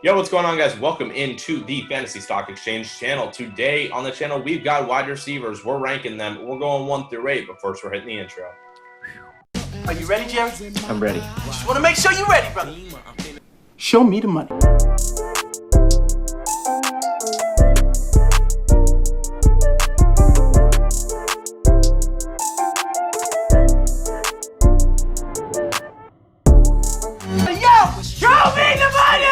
Yo, what's going on, guys? Welcome into the Fantasy Stock Exchange channel. Today on the channel, we've got wide receivers. We're ranking them. We're going 1 through 8, but first we're hitting the intro. Are you ready, Jerry? I'm ready. Just want to make sure you're ready, brother. Show me the money. Yo, show me the money!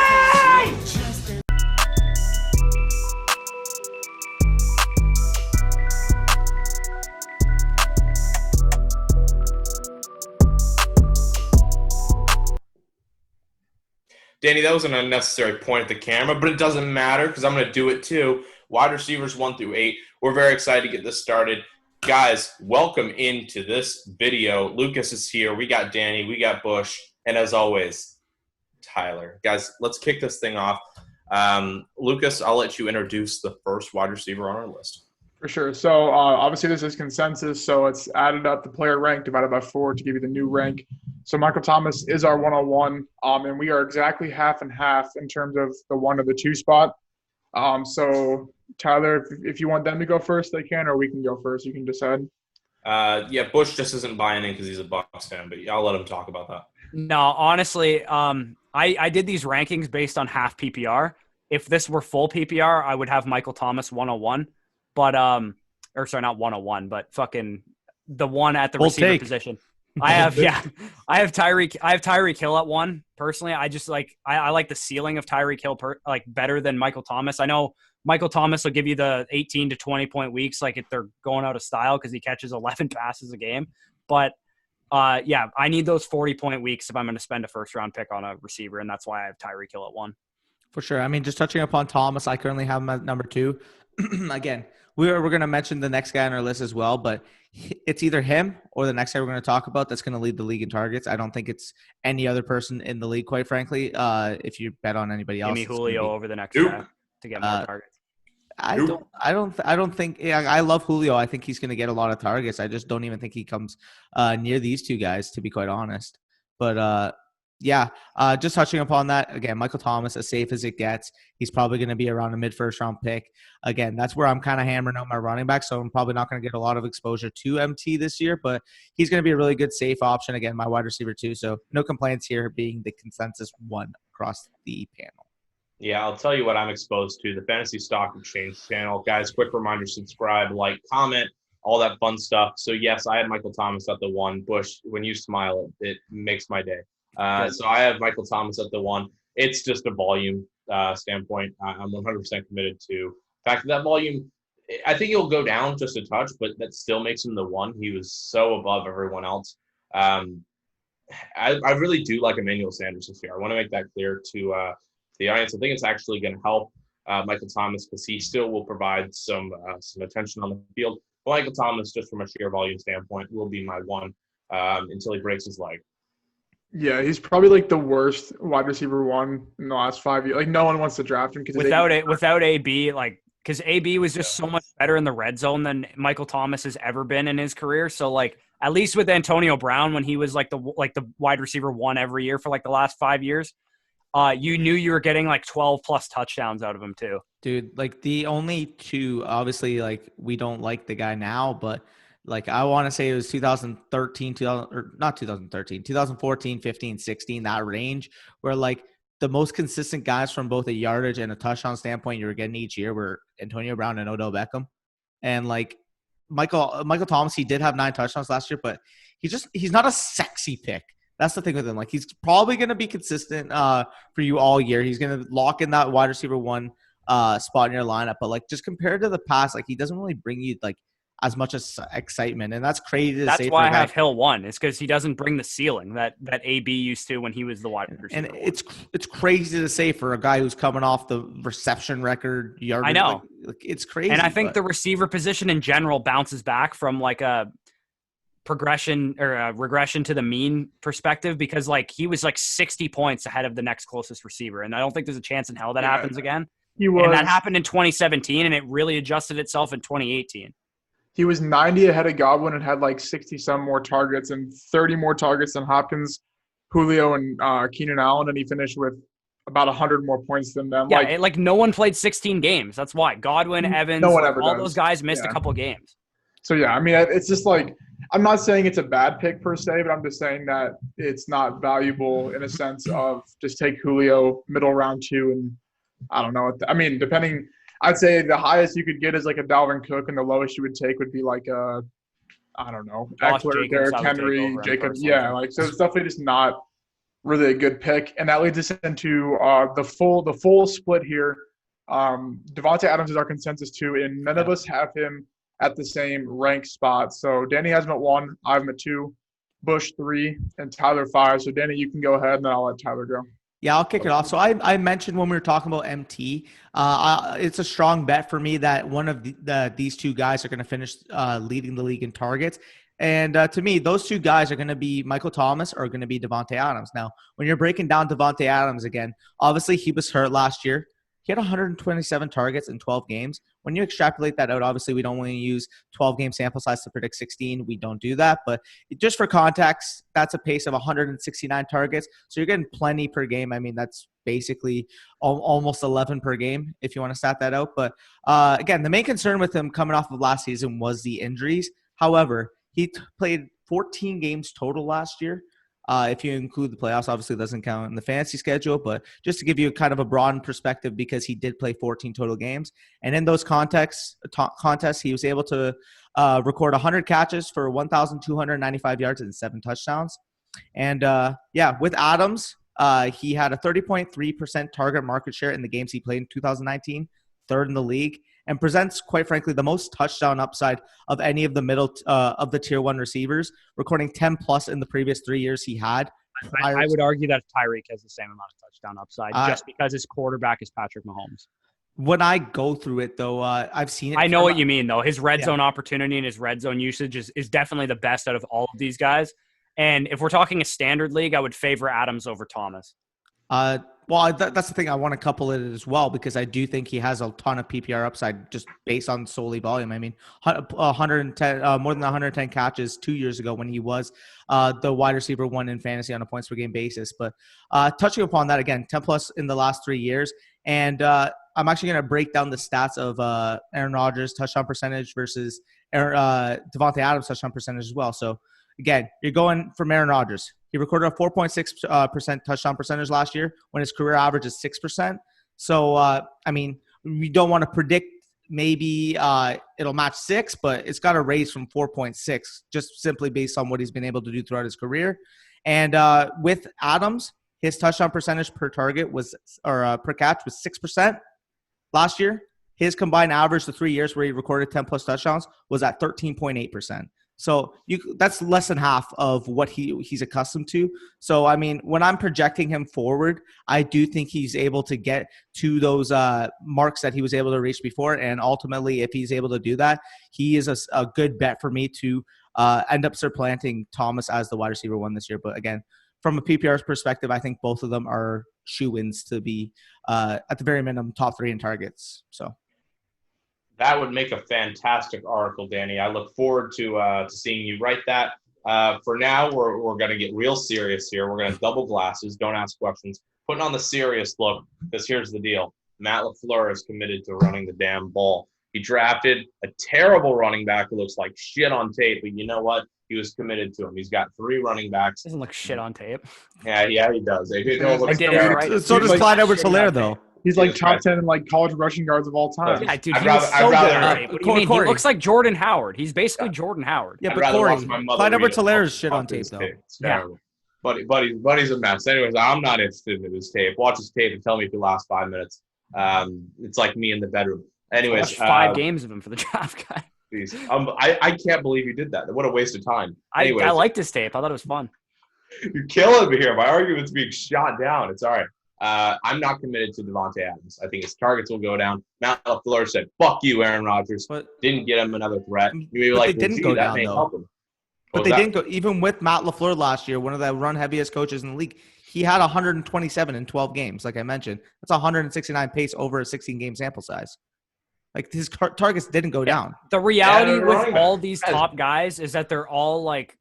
Danny, that was an unnecessary point at the camera, but it doesn't matter because I'm going to do it too. Wide receivers 1 through 8. We're very excited to get this started. Guys, welcome into this video. Lucas is here. We got Danny. We got Bush. And as always, Tyler. Guys, let's kick this thing off. Lucas, I'll let you introduce the first wide receiver on our list. For sure. So obviously this is consensus, so it's added up the player rank divided by 4 to give you the new rank. So Michael Thomas is our 101, and we are exactly half and half in terms of the 1 or the 2 spot. So Tyler, if you want them to go first, they can, or we can go first. You can decide. Yeah, Bush just isn't buying in because he's a Bucs fan, but I'll let him talk about that. No, honestly, I did these rankings based on half PPR. If this were full PPR, I would have Michael Thomas 101. But or sorry, not 101, but fucking the 1 at the Full receiver take. position. I have Tyreek. I have Tyreek Hill at 1. Personally, I just I like the ceiling of Tyreek Hill better than Michael Thomas. I know Michael Thomas will give you the 18 to 20 point weeks, like if they're going out of style because he catches 11 passes a game. But yeah, I need those 40 point weeks if I'm going to spend a first round pick on a receiver, and that's why I have Tyreek Hill at 1. For sure. I mean, just touching upon Thomas, I currently have him at number 2. Again, we're going to mention the next guy on our list as well, but it's either him or the next guy we're going to talk about that's going to lead the league in targets. I don't think it's any other person in the league, quite frankly, if you bet on anybody else. Give me Julio over the next guy to get more targets. I don't think – I love Julio. I think he's going to get a lot of targets. I just don't even think he comes near these two guys, to be quite honest. But just touching upon that, again, Michael Thomas, as safe as it gets, he's probably going to be around a mid-first round pick. Again, that's where I'm kind of hammering out my running back, so I'm probably not going to get a lot of exposure to MT this year, but he's going to be a really good safe option. Again, my wide receiver too, so no complaints here being the consensus 1 across the panel. Yeah, I'll tell you what I'm exposed to, the Fantasy Stock Exchange channel. Guys, quick reminder, subscribe, like, comment, all that fun stuff. So, yes, I had Michael Thomas at the 1. Bush, when you smile, it makes my day. So I have Michael Thomas at the 1. It's just a volume standpoint. I'm 100% committed to the fact that volume, I think it'll go down just a touch, but that still makes him the 1. He was so above everyone else. I really do like Emmanuel Sanders this year. I want to make that clear to the audience. I think it's actually going to help Michael Thomas because he still will provide some attention on the field. But Michael Thomas, just from a sheer volume standpoint, will be my 1 until he breaks his leg. Yeah, he's probably like the worst wide receiver 1 in the last 5 years. Like no one wants to draft him because without AB, like because AB was just so much better in the red zone than Michael Thomas has ever been in his career. So like at least with Antonio Brown when he was like the wide receiver 1 every year for like the last 5 years, you knew you were getting like 12 plus touchdowns out of him too. Dude, like the only 2, obviously, like we don't like the guy now, but like I want to say it was 2013, 2014, 15, 16, that range where like the most consistent guys from both a yardage and a touchdown standpoint you were getting each year were Antonio Brown and Odell Beckham. And like Michael Thomas, he did have 9 touchdowns last year, but he's not a sexy pick. That's the thing with him. Like he's probably going to be consistent for you all year. He's going to lock in that wide receiver 1 spot in your lineup. But like just compared to the past, like he doesn't really bring you like as much as excitement, and that's crazy to say. That's why I have Hill 1. It's because he doesn't bring the ceiling that AB used to when he was the wide receiver. And it's crazy to say for a guy who's coming off the reception record yard. I know, like it's crazy. And I think the receiver position in general bounces back from like a progression or a regression to the mean perspective because like he was like 60 points ahead of the next closest receiver, and I don't think there's a chance in hell that happens again. And that happened in 2017, and it really adjusted itself in 2018. He was 90 ahead of Godwin and had like 60-some more targets and 30 more targets than Hopkins, Julio, and Keenan Allen, and he finished with about 100 more points than them. Yeah, no one played 16 games. That's why. Godwin, Evans, no one ever all does. those guys missed a Yeah. couple games. So, yeah, I mean, it's just like I'm not saying it's a bad pick per se, but I'm just saying that it's not valuable in a sense of just take Julio middle round 2 and I don't know. I mean, depending – I'd say the highest you could get is like a Dalvin Cook, and the lowest you would take would be like a – I don't know, Eckler, Derrick Henry, Jacobs. Yeah, so it's definitely just not really a good pick. And that leads us into the full split here. Davante Adams is our consensus 2, and none of us have him at the same rank spot. So Danny has him at 1, I have him at 2, Bush 3, and Tyler 5. So Danny, you can go ahead, and then I'll let Tyler go. Yeah, I'll kick it off. So I mentioned when we were talking about MT, it's a strong bet for me that one of these two guys are going to finish leading the league in targets. And to me, those two guys are going to be Michael Thomas or going to be Davante Adams. Now, when you're breaking down Davante Adams again, obviously he was hurt last year. He had 127 targets in 12 games. When you extrapolate that out, obviously we don't want to use 12-game sample size to predict 16. We don't do that. But just for context, that's a pace of 169 targets. So you're getting plenty per game. I mean, that's basically almost 11 per game if you want to stat that out. But again, the main concern with him coming off of last season was the injuries. However, he played 14 games total last year. If you include the playoffs, obviously it doesn't count in the fantasy schedule, but just to give you kind of a broad perspective, because he did play 14 total games. And in those contests, he was able to record 100 catches for 1,295 yards and 7 touchdowns. And with Adams, he had a 30.3% target market share in the games he played in 2019, third in the league, and presents, quite frankly, the most touchdown upside of any of the middle of the tier 1 receivers, recording 10 plus in the previous 3 years he had. I would argue that Tyreek has the same amount of touchdown upside just because his quarterback is Patrick Mahomes. When I go through it, though, I've seen it. I know what you mean, though. His red zone opportunity and his red zone usage is definitely the best out of all of these guys. And if we're talking a standard league, I would favor Adams over Thomas. That's the thing. I want to couple it as well because I do think he has a ton of PPR upside just based on solely volume. I mean, 110, more than 110 catches 2 years ago when he was the wide receiver 1 in fantasy on a points per game basis. But touching upon that again, 10 plus in the last 3 years. And I'm actually going to break down the stats of Aaron Rodgers' touchdown percentage versus Davante Adams' touchdown percentage as well. So again, you're going from Aaron Rodgers. He recorded a 4.6% touchdown percentage last year when his career average is 6%. So, I mean, we don't want to predict maybe it'll match 6, but it's got to raise from 4.6 just simply based on what he's been able to do throughout his career. And with Adams, his touchdown percentage per target per catch was 6% last year. His combined average the 3 years where he recorded 10 plus touchdowns was at 13.8%. So that's less than half of what he's accustomed to. So, I mean, when I'm projecting him forward, I do think he's able to get to those marks that he was able to reach before. And ultimately, if he's able to do that, he is a good bet for me to end up supplanting Thomas as the wide receiver 1 this year. But again, from a PPR perspective, I think both of them are shoo-ins to be at the very minimum top 3 in targets. So. That would make a fantastic article, Danny. I look forward to seeing you write that. For now, we're going to get real serious here. We're going to double glasses, don't ask questions. Putting on the serious look, because here's the deal. Matt LaFleur is committed to running the damn ball. He drafted a terrible running back who looks like shit on tape, but you know what? He was committed to him. He's got 3 running backs. Doesn't look shit on tape. Yeah, he does. So does Clyde Edwards-Helaire, though. He's like top 10 in like college rushing guards of all time. Yeah, dude, What do you mean? He looks like Jordan Howard. He's basically Jordan Howard. Yeah, but Corey, Clyde Edwards-Helaire is shit on tape, though. Yeah. Buddy's a mess. Anyways, I'm not interested in his tape. Watch his tape and tell me if he lasts 5 minutes. It's like me in the bedroom. Anyways, watched 5 games of him for the draft guy. Please. I can't believe you did that. What a waste of time. Anyways, I liked his tape. I thought it was fun. You're killing me here. My argument's being shot down. It's all right. I'm not committed to Davante Adams. I think his targets will go down. Matt LaFleur said, "Fuck you, Aaron Rodgers." Didn't get him another threat. They didn't go down, though. Help him. But they didn't go. Even with Matt LaFleur last year, one of the run heaviest coaches in the league, he had 127 in 12 games. Like I mentioned, that's 169 pace over a 16-game sample size. Like his targets didn't go down. The reality with all these top guys is that they're all like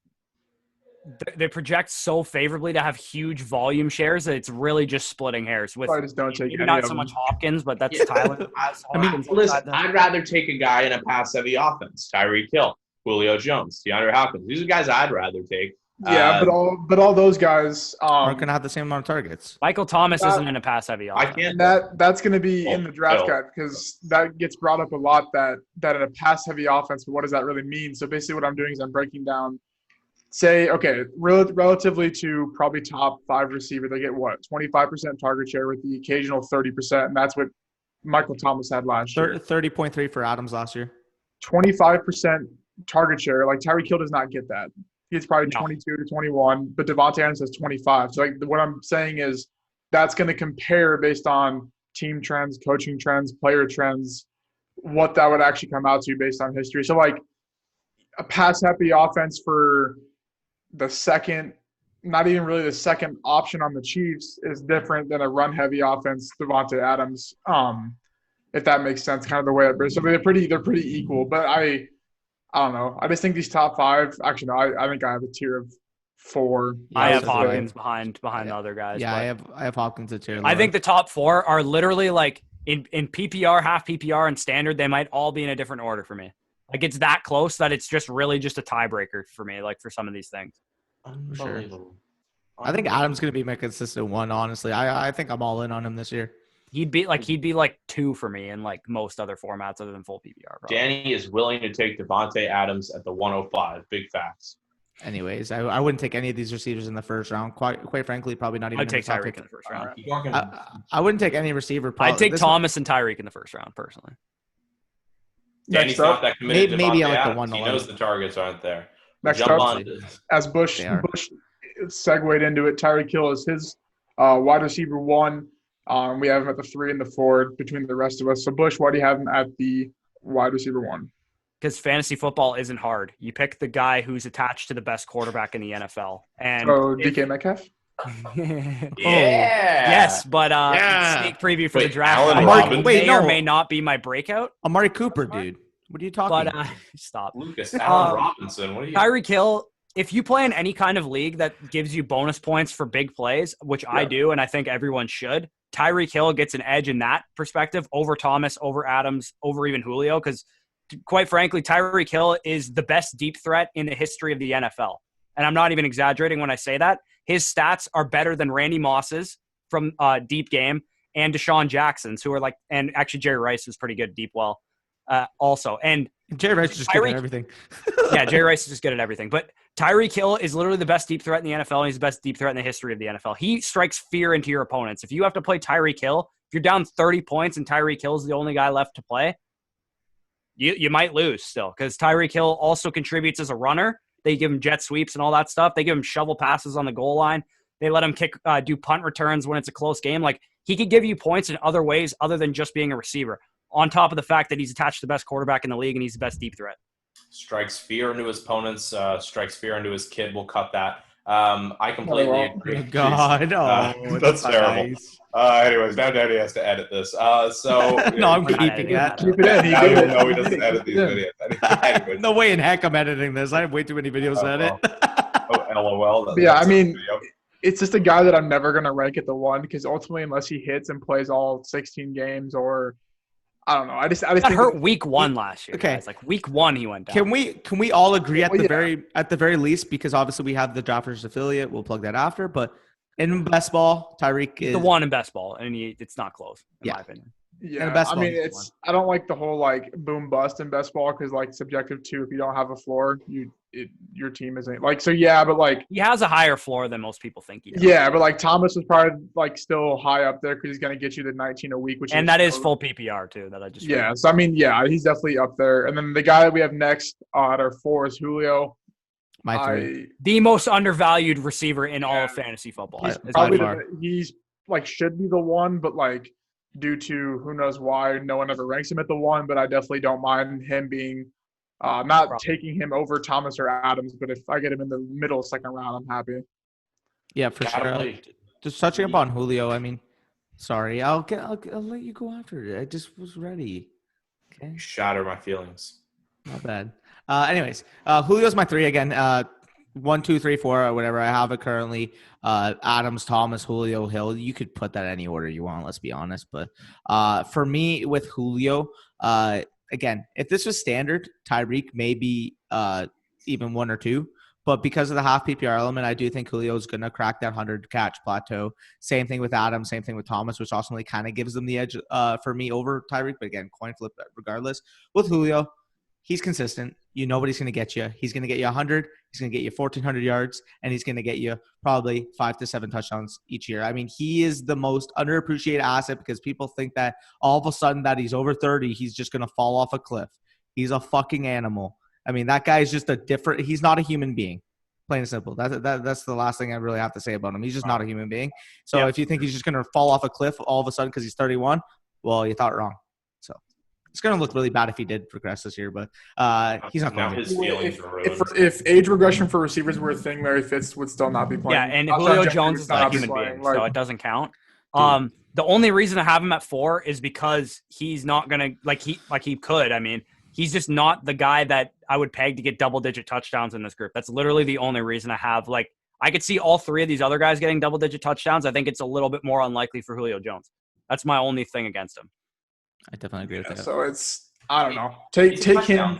they project so favorably to have huge volume shares that it's really just splitting hairs. With I just don't take maybe any not of so them. much Hopkins, but that's Yeah. Tyler. I mean, listen, I'd rather take a guy in a pass-heavy offense. Tyreek Hill, Julio Jones, DeAndre Hopkins. These are guys I'd rather take. Yeah, but all those guys aren't going to have the same amount of targets. Michael Thomas That- isn't in a pass-heavy I offense. can't. that's going to be in the draft Hill. guide because that gets brought up a lot. That in a pass-heavy offense, but what does that really mean? So basically, what I'm doing is I'm breaking down. Say, okay, relatively to probably top 5 receiver, they get what 25% target share with the occasional 30%, and that's what Michael Thomas had last year. 30.3 for Adams last year. 25% target share. Like Tyreek Hill does not get that. He gets probably No. 22 to 21, but Davante Adams has 25. So like what I'm saying is that's going to compare based on team trends, coaching trends, player trends, what that would actually come out to based on history. So like a pass-happy offense for the second, not even really the second option on the Chiefs is different than a run-heavy offense, Davante Adams. If that makes sense, kind of the way it. So they're pretty equal. But I don't know. I just think these top 5. Actually, no. I think I have a tier of 4. I have so do I. Hopkins behind the other guys. Yeah, but I have Hopkins at tier. I think the top 4 are literally like in PPR, half PPR, and standard. They might all be in a different order for me. Like it's that close that it's just really just a tiebreaker for me. Like for some of these things. Unbelievable. I think Adams going to be my consistent one. Honestly, I think I'm all in on him this year. He'd be like 2 for me in like most other formats other than full PPR. Probably. Danny is willing to take Davante Adams at the 105. Big facts. Anyways, I wouldn't take any of these receivers in the first round. Quite frankly, probably not even. I'd take in the top Tyreek 50. in the first round. You're gonna- I wouldn't take any receiver. I'd take this Thomas and Tyreek in the first round personally. Danny's Next up, not that committed to maybe Davante I like the Adams. one He to knows eleven. the targets aren't there. Next Jump up, on. as Bush They are. segued into it, Tyreek Hill is his wide receiver 1. We have him at the 3 and the 4 between the rest of us. So Bush, why do you have him at the wide receiver 1? Because fantasy football isn't hard. You pick the guy who's attached to the best quarterback in the NFL. And Oh, DK Metcalf. Yeah. yes, but Yeah. sneak preview for Wait, the draft. Allen guy Robinson? Wait, may no. or may not be my breakout. Amari Cooper, dude. What are you talking? But stop. Lucas Allen Robinson. What are you? Tyreek Hill, if you play in any kind of league that gives you bonus points for big plays, which I do, and I think everyone should, Tyreek Hill gets an edge in that perspective over Thomas, over Adams, over even Julio, because quite frankly, Tyreek Hill is the best deep threat in the history of the NFL. And I'm not even exaggerating when I say that. His stats are better than Randy Moss's from deep game and Deshaun Jackson's, who are like, and actually Jerry Rice is pretty good deep well also. And Jerry Rice is just good at everything. yeah, Jerry Rice is just good at everything. But Tyreek Hill is literally the best deep threat in the NFL. And he's the best deep threat in the history of the NFL. He strikes fear into your opponents. If you have to play Tyreek Hill, if you're down 30 points and Tyreek Hill is the only guy left to play, you might lose still, because Tyreek Hill also contributes as a runner. They give him jet sweeps and all that stuff. They give him shovel passes on the goal line. They let him do punt returns when it's a close game. Like, he could give you points in other ways other than just being a receiver, on top of the fact that he's attached to the best quarterback in the league and he's the best deep threat. Strikes fear into his opponents, strikes fear into his kid. We'll cut that. I completely agree. Oh, God. That's not terrible. nice. Anyways, now Daddy has to edit this. So No, I'm We're not keeping editing it. Keep it in. He I did don't it. know he doesn't edit these videos. Anyways, No way in heck I'm editing this. I have way too many videos to edit. LOL. Yeah, That's I mean, a video. It's just a guy that I'm never going to rank at the 1 because ultimately, unless he hits and plays all 16 games or I don't know. I just Got think hurt week 1 last year. Okay. Guys. Like week 1 he went down. Can we all agree at Well, the very least, because obviously we have the Drafters affiliate. We'll plug that after. But in best ball, Tyreek is the one in best ball, and it's not close in my opinion. Yeah, And best I ball mean, is the it's I don't like the whole like boom bust in best ball because like subjective too. If you don't have a floor, your team isn't like so. Yeah, but like He has a higher floor than most people think he does. yeah, but like Thomas was probably like still high up there because he's gonna get you to 19 a week, which And that is full PPR too. That I just yeah. So I mean, yeah, he's definitely up there. And then the guy that we have next at our 4 is Julio. my 3. the most undervalued receiver in all of fantasy football. He's is by Probably far. he's like should be the 1, but like due to who knows why, no one ever ranks him at the 1. But I definitely don't mind him being not taking him over Thomas or Adams. But if I get him in the middle second round, I'm happy. Yeah, for Gotta sure. play. Just touching upon Julio. I mean, sorry, I'll let you go after it. I just was ready. Okay, Shatter my feelings. not bad. Anyways, Julio's my 3 again. 1, 2, 3, 4, or whatever I have it currently. Adams, Thomas, Julio, Hill. You could put that any order you want. Let's be honest. But for me with Julio, again, if this was standard, Tyreek maybe even 1 or 2. But because of the half PPR element, I do think Julio is going to crack that 100 catch plateau. Same thing with Adams, same thing with Thomas, which ultimately kind of gives them the edge for me over Tyreek. But again, coin flip regardless. With Julio, he's consistent. You know what he's going to get you. He's going to get you 100. He's going to get you 1,400 yards, and he's going to get you probably 5 to 7 touchdowns each year. I mean, he is the most underappreciated asset because people think that all of a sudden that he's over 30, he's just going to fall off a cliff. He's a fucking animal. I mean, that guy is just he's not a human being. Plain and simple. That's the last thing I really have to say about him. He's just not a human being. So if you think he's just going to fall off a cliff all of a sudden because he's 31, well, you thought wrong. So it's going to look really bad if he did progress this year, but he's not going to. His feelings are ruined. If age regression for receivers were a thing, Larry Fitz would still not be playing. Yeah, and Julio Jones is not a human being, so it doesn't count. The only reason I have him at 4 is because he's not going to he could. I mean, he's just not the guy that I would peg to get double-digit touchdowns in this group. That's literally the only reason I have. I could see all 3 of these other guys getting double-digit touchdowns. I think it's a little bit more unlikely for Julio Jones. That's my only thing against him. I definitely agree with that. So I don't know. Take him.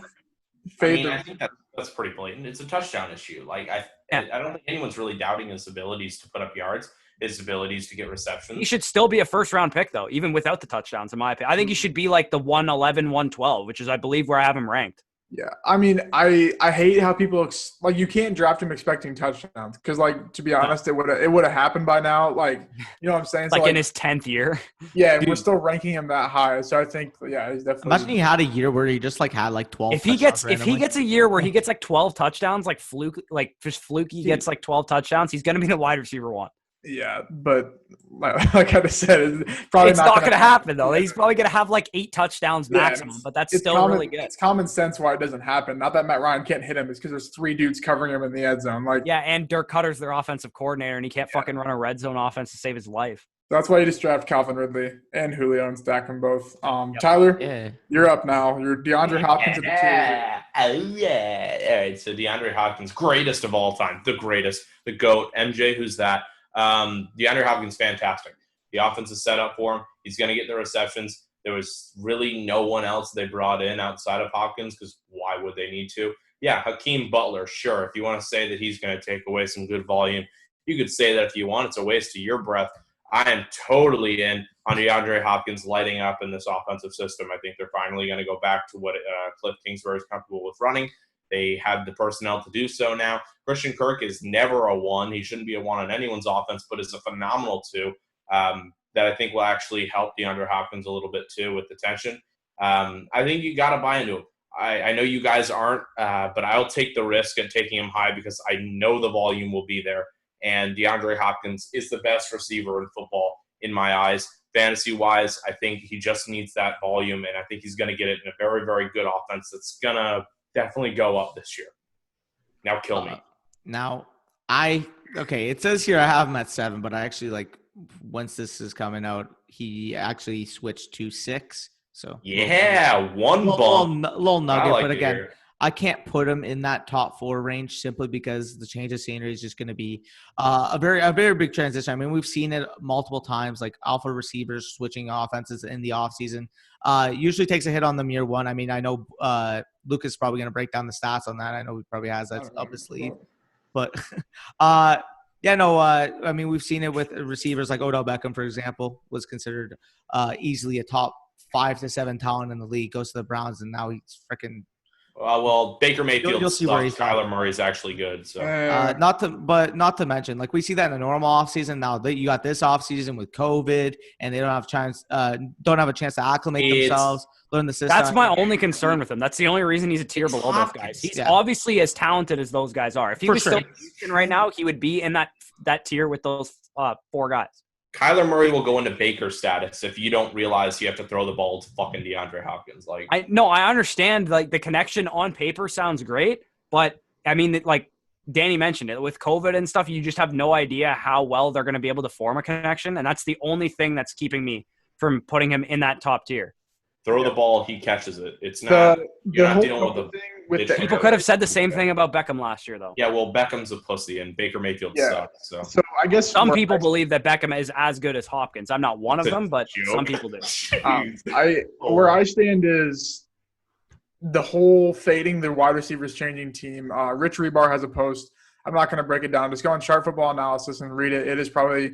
I think that's pretty blatant. It's a touchdown issue. I don't think anyone's really doubting his abilities to put up yards, his abilities to get receptions. He should still be a first-round pick, though, even without the touchdowns, in my opinion. I think he should be the 111, 112, which is, I believe, where I have him ranked. Yeah, I mean, I hate how people you can't draft him expecting touchdowns because to be honest, it would have happened by now. You know what I'm saying? So, in his 10th year. Yeah, dude, we're still ranking him that high. So I think he's definitely. Imagine he had a year where he just had 12. If he gets a year where he gets 12 touchdowns, fluky gets 12 touchdowns, he's gonna be the wide receiver 1. Yeah, but like I said, it's probably not going to happen, though. He's probably going to have 8 touchdowns maximum, but that's still really good. It's common sense why it doesn't happen. Not that Matt Ryan can't hit him. It's because there's 3 dudes covering him in the end zone. And Dirk Cutter's their offensive coordinator, and he can't fucking run a red zone offense to save his life. That's why you just draft Calvin Ridley and Julio and stack them both. Tyler, you're up now. You're DeAndre Hopkins at the 2. Oh, yeah. All right, so DeAndre Hopkins, greatest of all time, the greatest, the GOAT. MJ, who's that? DeAndre Hopkins, fantastic. The offense is set up for him. He's going to get the receptions. There was really no one else they brought in outside of Hopkins because why would they need to? Yeah, Hakeem Butler, sure. If you want to say that he's going to take away some good volume, you could say that if you want. It's a waste of your breath. I am totally in on DeAndre Hopkins lighting up in this offensive system. I think they're finally going to go back to what Cliff Kingsbury is comfortable with running. They have the personnel to do so now. Christian Kirk is never a 1. He shouldn't be a 1 on anyone's offense, but is a phenomenal 2 that I think will actually help DeAndre Hopkins a little bit too with the tension. I think you got to buy into him. I know you guys aren't, but I'll take the risk at taking him high because I know the volume will be there. And DeAndre Hopkins is the best receiver in football in my eyes. Fantasy-wise, I think he just needs that volume, and I think he's going to get it in a very, very good offense that's going to definitely go up this year. Now kill me. It says here I have him at 7, but I actually once this is coming out, he actually switched to 6. So one bump. Little nugget, but again, I can't put him in that top 4 range simply because the change of scenery is just going to be a very big transition. I mean, we've seen it multiple times, alpha receivers switching offenses in the offseason. Usually takes a hit on them year 1. I mean, I know Lucas is probably going to break down the stats on that. I know he probably has that up his sleeve. But, I mean, we've seen it with receivers like Odell Beckham, for example, was considered easily a top 5 to 7 talent in the league, goes to the Browns, and now he's freaking – well, Baker Mayfield sucks. Kyler Murray's actually good. So not to mention, we see that in a normal offseason. Now you got this offseason with COVID, and they don't have a chance to acclimate themselves, learn the system. That's my only concern with him. That's the only reason he's a tier below those guys. He's obviously as talented as those guys are. If he was still in Houston right now, he would be in that tier with those 4 guys. Kyler Murray will go into Baker status if you don't realize you have to throw the ball to fucking DeAndre Hopkins. I understand the connection on paper sounds great, but I mean, Danny mentioned it with COVID and stuff, you just have no idea how well they're going to be able to form a connection. And that's the only thing that's keeping me from putting him in that top tier. Throw the ball, he catches it. It's not you're not dealing with With the- People could have said the same thing about Beckham last year, though. Yeah, well, Beckham's a pussy and Baker Mayfield sucks. So So I guess Some people believe that Beckham is as good as Hopkins. I'm not one of them, but some people do. where I stand is the whole fading the wide receivers changing team. Rich Rebar has a post. I'm not going to break it down. Just go on Sharp Football Analysis and read it. It is probably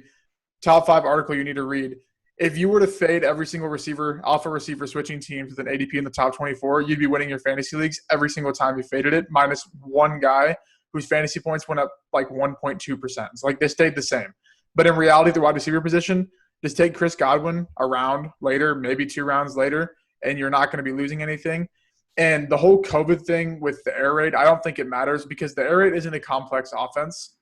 top 5 article you need to read. If you were to fade every single receiver, alpha receiver switching teams with an ADP in the top 24, you'd be winning your fantasy leagues every single time you faded it, minus one guy whose fantasy points went up like 1.2%. So like they stayed the same. But in reality, the wide receiver position, just take Chris Godwin a round later, maybe 2 rounds later, and you're not going to be losing anything. And the whole COVID thing with the air raid, I don't think it matters because the air raid isn't a complex offense.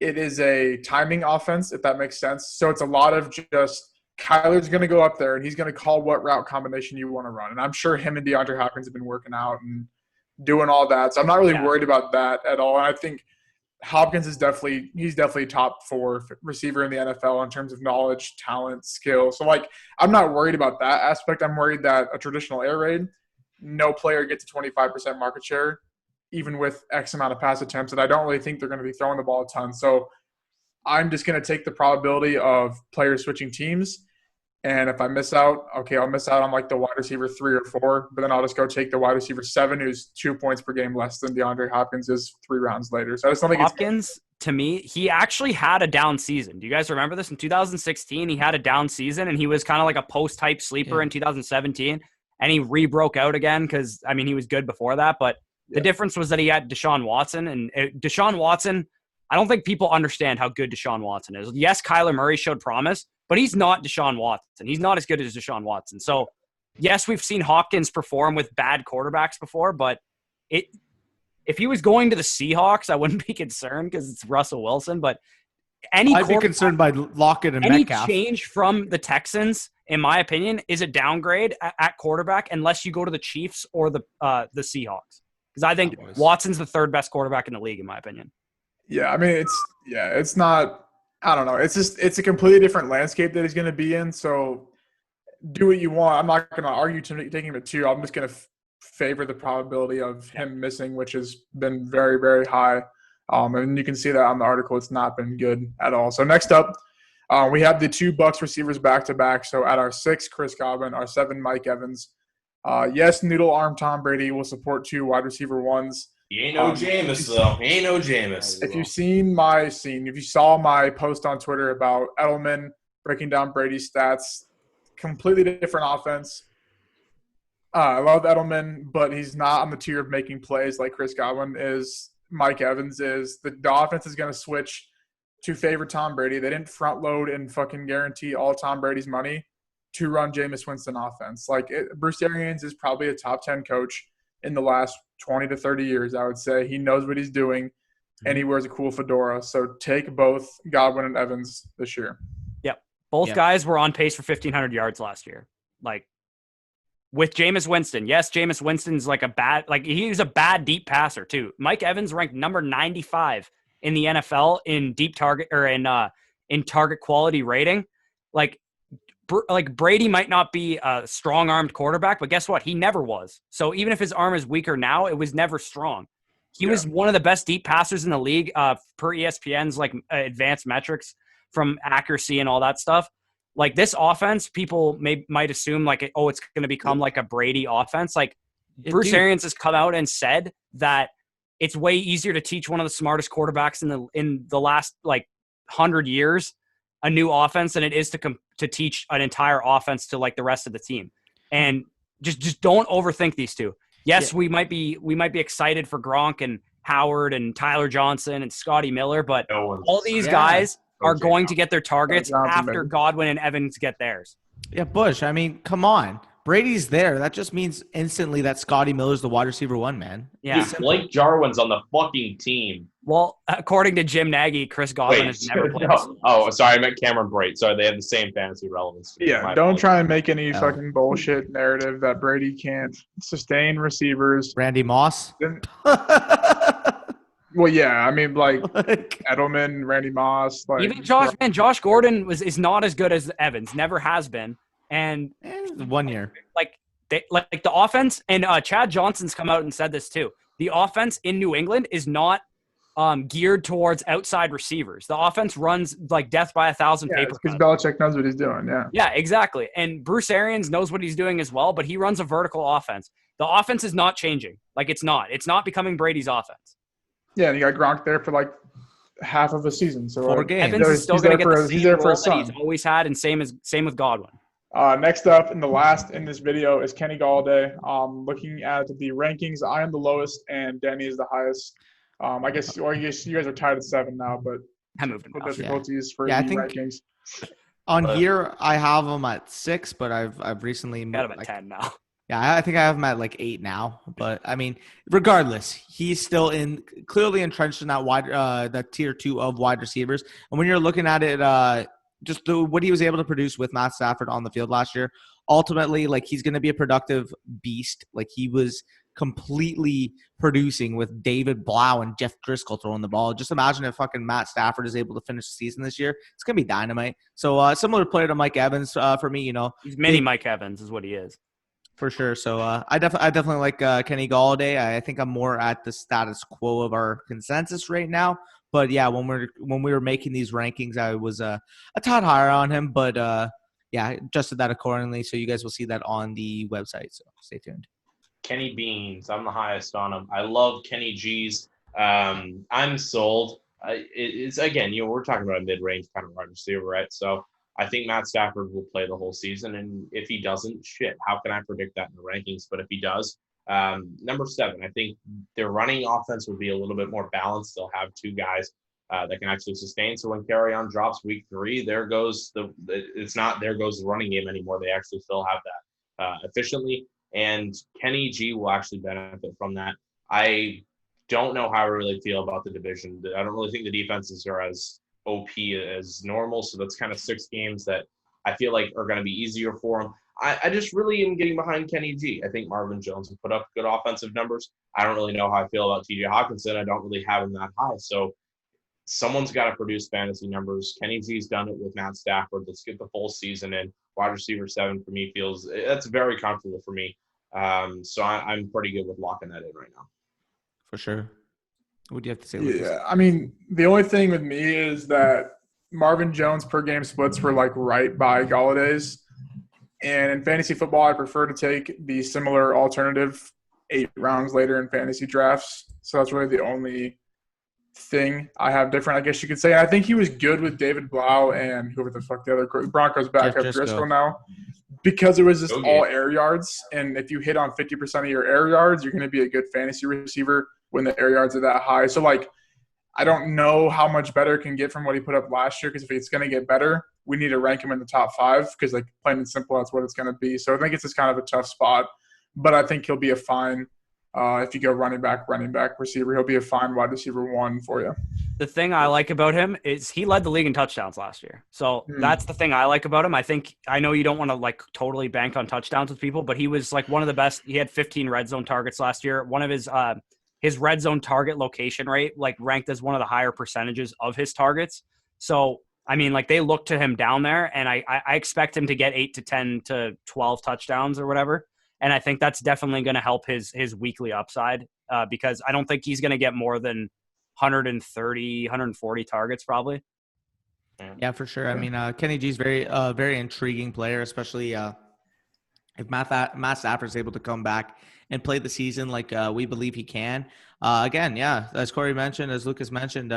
It is a timing offense, if that makes sense. So it's a lot of just Kyler's going to go up there and he's going to call what route combination you want to run. And I'm sure him and DeAndre Hopkins have been working out and doing all that. So I'm not really worried about that at all. And I think Hopkins is definitely top 4 receiver in the NFL in terms of knowledge, talent, skill. So like, I'm not worried about that aspect. I'm worried that a traditional air raid, no player gets a 25% market share, even with X amount of pass attempts. And I don't really think they're going to be throwing the ball a ton. So I'm just going to take the probability of players switching teams. And if I miss out, okay, I'll miss out on like the wide receiver 3 or 4, but then I'll just go take the wide receiver 7, who's 2 points per game less than DeAndre Hopkins is 3 rounds later. So I just don't think Hopkins, to me, he actually had a down season. Do you guys remember this? In 2016, he had a down season, and he was kind of like a post-type sleeper in 2017, and he re-broke out again because, I mean, he was good before that, but the difference was that he had Deshaun Watson, and Deshaun Watson, I don't think people understand how good Deshaun Watson is. Yes, Kyler Murray showed promise, but he's not Deshaun Watson. He's not as good as Deshaun Watson. So, yes, we've seen Hopkins perform with bad quarterbacks before, but if he was going to the Seahawks, I wouldn't be concerned because it's Russell Wilson. But I'd be concerned by Lockett and Metcalf. Any change from the Texans, in my opinion, is a downgrade at quarterback unless you go to the Chiefs or the Seahawks. Because I think Watson's the 3rd best quarterback in the league, in my opinion. Yeah, I mean, it's not – I don't know. It's a completely different landscape that he's going to be in. So do what you want. I'm not going to argue taking him at 2. I'm just going to favor the probability of him missing, which has been very, very high. And you can see that on the article. It's not been good at all. So next up, we have the 2 Bucs receivers back-to-back. So at our 6, Chris Godwin, our 7, Mike Evans. Yes, noodle arm Tom Brady will support 2 wide receiver 1s. He ain't no Jameis, though. He ain't no Jameis. If you saw my post on Twitter about Edelman breaking down Brady's stats, completely different offense. I love Edelman, but he's not on the tier of making plays like Chris Godwin is. Mike Evans is. The offense is going to switch to favor Tom Brady. They didn't front load and fucking guarantee all Tom Brady's money to run Jameis Winston offense. Bruce Arians is probably a top 10 coach in the last 20 to 30 years, I would say. He knows what he's doing, and he wears a cool fedora. So take both Godwin and Evans this year. Yep. Both guys were on pace for 1,500 yards last year. With Jameis Winston. Yes, Jameis Winston's he's a bad deep passer too. Mike Evans ranked number 95 in the NFL in deep target or in target quality rating. Brady might not be a strong-armed quarterback, but guess what? He never was. So even if his arm is weaker now, it was never strong. He was one of the best deep passers in the league per ESPN's advanced metrics from accuracy and all that stuff. This offense, people might assume it's going to become like a Brady offense. Bruce Arians has come out and said that it's way easier to teach one of the smartest quarterbacks in the last 100 years a new offense than it is to teach an entire offense to the rest of the team. And just don't overthink these two. Yes, we might be excited for Gronk and Howard and Tyler Johnson and Scotty Miller, but all these guys are going to get their targets after Godwin and Evans get theirs. Yeah, Bush, I mean, come on. Brady's there. That just means instantly that Scotty Miller's the wide receiver 1, man. Yeah. Blake Jarwin's on the fucking team. Well, according to Jim Nagy, Chris Godwin has never played. Oh, sorry, I meant Cameron Brate. Sorry, they have the same fantasy relevance. Yeah, don't try and make any fucking bullshit narrative that Brady can't sustain receivers. Randy Moss? Well, yeah, I mean, Edelman, Randy Moss. Even Josh Gordon is not as good as Evans, never has been. And 1 year. like the offense, and Chad Johnson's come out and said this too. The offense in New England is not geared towards outside receivers. The offense runs like death by 1,000 paper because cuts. Belichick knows what he's doing. Yeah. Yeah, exactly. And Bruce Arians knows what he's doing as well, but he runs a vertical offense. The offense is not changing. Like it's not becoming Brady's offense. Yeah, and you got Gronk there for like half of a season. So 4 games. Evans is still going to get the he's same there for role his that he's son. always had, and same with Godwin. Next up, and the last in this video is Kenny Galladay. Looking at the rankings, I am the lowest and Danny is the highest. I guess you guys are tied at 7 now, but I moved him. difficulties for the I think rankings. on here I have him at 6, but I've recently Got him moved. at 10 now. Yeah, I think I have him at like 8 now. But I mean, regardless, he's still clearly entrenched in that tier 2 of wide receivers. And when you're looking at it, just what he was able to produce with Matt Stafford on the field last year, ultimately, like he's going to be a productive beast. Like he was completely producing with David Blau and Jeff Driscoll throwing the ball. Just imagine if fucking Matt Stafford is able to finish the season this year. It's going to be dynamite. So similar player to Mike Evans for me, you know. He's mini Mike Evans is what he is. For sure. So I definitely like Kenny Galladay. I think I'm more at the status quo of our consensus right now. But yeah, when we were making these rankings, I was a tad higher on him. But yeah, adjusted that accordingly. So you guys will see that on the website. So stay tuned. Kenny Beans, I'm the highest on him. I love Kenny G's. I'm sold. It's again, we're talking about a mid-range kind of wide receiver, right? So I think Matt Stafford will play the whole season, and if he doesn't, shit, how can I predict that in the rankings? But if he does, number 7, I think their running offense will be a little bit more balanced. They'll have 2 guys that can actually sustain. So when Carry-On drops week 3, there goes the running game anymore. They actually still have that efficiently. And Kenny G will actually benefit from that. I don't know how I really feel about the division. I don't really think the defenses are as OP as normal. So that's kind of 6 games that I feel like are going to be easier for him. I just really am getting behind Kenny G. I think Marvin Jones will put up good offensive numbers. I don't really know how I feel about TJ Hawkinson. I don't really have him that high. So someone's got to produce fantasy numbers. Kenny G's done it with Matt Stafford. Let's get the full season in. Wide receiver 7 for me that's very comfortable for me. So I'm pretty good with locking that in right now. For sure. What do you have to say? Yeah, I mean, the only thing with me is that Marvin Jones per game splits were like right by Galladay's. And in fantasy football, I prefer to take the similar alternative 8 rounds later in fantasy drafts. So that's really the only thing I have different, I guess you could say. And I think he was good with David Blau and whoever the fuck the other Broncos back up Driscoll now, because it was just all air yards. And if you hit on 50% of your air yards, you're going to be a good fantasy receiver when the air yards are that high. So like, I don't know how much better it can get from what he put up last year, because if it's going to get better, we need to rank him in the top 5, because like plain and simple, that's what it's going to be. So I think it's just kind of a tough spot, but I think he'll be a fine. If you go running back, receiver, he'll be a fine wide receiver 1 for you. The thing I like about him is he led the league in touchdowns last year. So that's the thing I like about him. I know you don't want to like totally bank on touchdowns with people, but he was like one of the best. He had 15 red zone targets last year. One of his red zone target location rate like ranked as one of the higher percentages of his targets. So, I mean, like they look to him down there, and I expect him to get 8 to 10 to 12 touchdowns or whatever. And I think that's definitely going to help his weekly upside because I don't think he's going to get more than 130, 140 targets probably. Yeah, for sure. I mean, Kenny G's very intriguing player, especially if Matt Stafford's able to come back and play the season like we believe he can. Again, yeah, as Corey mentioned, as Lucas mentioned,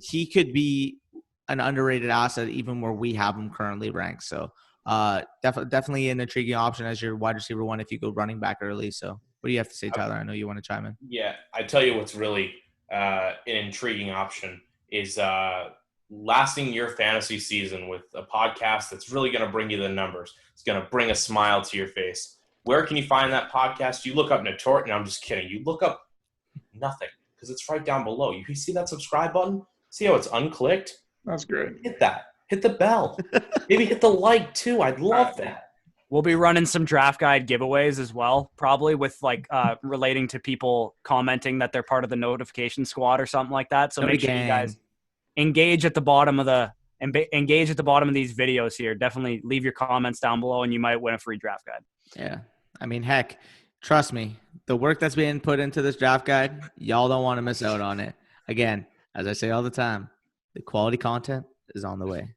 he could be an underrated asset even where we have him currently ranked. So definitely an intriguing option as your wide receiver 1 if you go running back early. So what do you have to say, Tyler? I know you want to chime in. Yeah, I tell you what's really an intriguing option is lasting your fantasy season with a podcast that's really going to bring you the numbers. It's going to bring a smile to your face. Where can you find that podcast? You look up Notorious. No, I'm just kidding. You look up nothing because it's right down below. You see that subscribe button? See how it's unclicked? That's great. Hit that. Hit the bell. Maybe hit the like too. I'd love that. We'll be running some draft guide giveaways as well, probably with like relating to people commenting that they're part of the notification squad or something like that. So make sure you guys engage at the bottom of these videos here. Definitely leave your comments down below, and you might win a free draft guide. Yeah, I mean, heck, trust me, the work that's being put into this draft guide, y'all don't want to miss out on it. Again, as I say all the time, the quality content is on the way.